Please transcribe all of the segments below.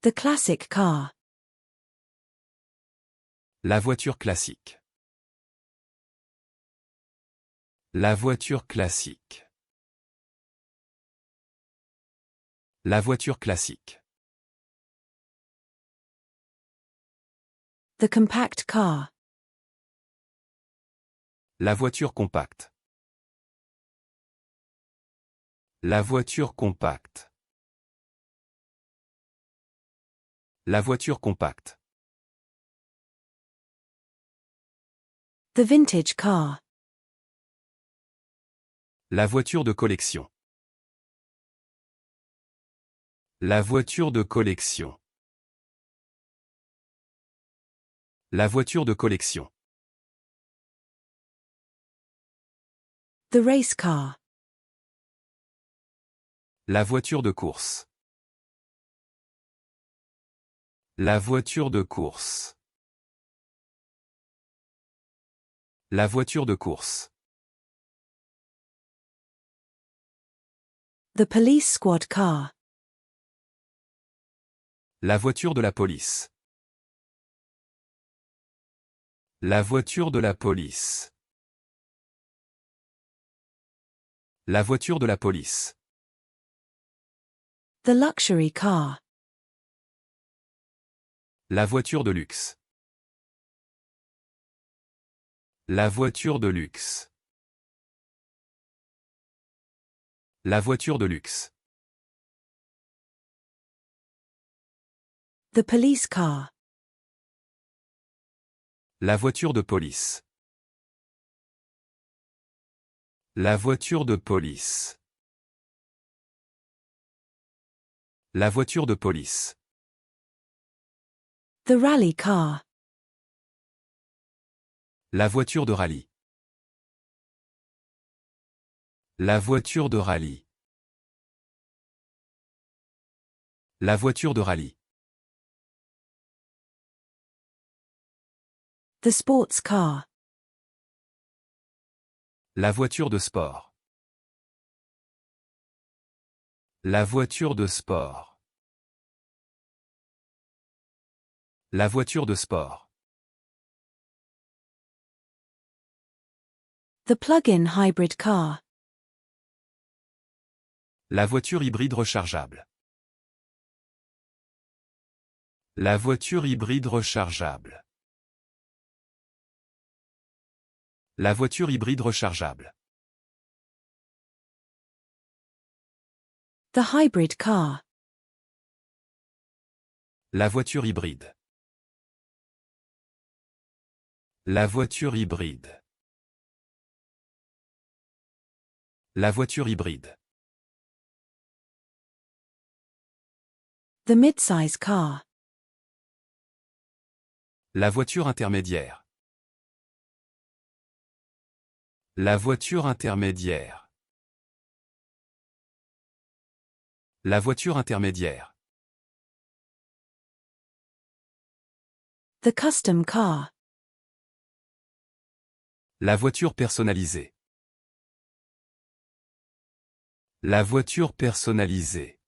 The classic car. La voiture classique. La voiture classique. La voiture classique. The compact car. La voiture compacte. La voiture compacte. La voiture compacte. The vintage car. La voiture de collection. La voiture de collection. La voiture de collection. The race car. La voiture de course. La voiture de course. La voiture de course. The police squad car. La voiture de la police. La voiture de la police. La voiture de la police. The luxury car. La voiture de luxe. La voiture de luxe. La voiture de luxe. The police car. La voiture de police. La voiture de police. La voiture de police. The rally car. La voiture de rallye. La voiture de rallye. La voiture de rallye. The sports car. La voiture de sport. La voiture de sport. La voiture de sport. The plug-in hybrid car. La voiture hybride rechargeable. La voiture hybride rechargeable. La voiture hybride rechargeable. The hybrid car. La voiture hybride. La voiture hybride. La voiture hybride. The midsize car. La voiture intermédiaire. La voiture intermédiaire. La voiture intermédiaire. The custom car. La voiture personnalisée. La voiture personnalisée.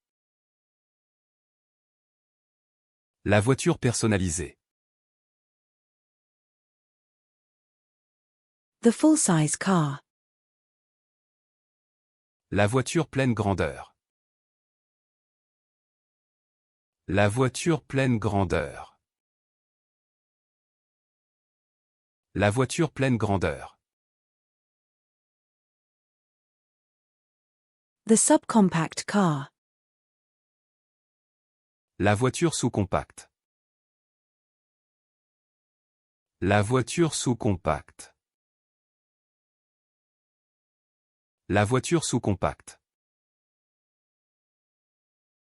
La voiture personnalisée. The full-size car. La voiture pleine grandeur. La voiture pleine grandeur. La voiture pleine grandeur. The subcompact car. La voiture sous-compacte. La voiture sous-compacte. La voiture sous-compacte.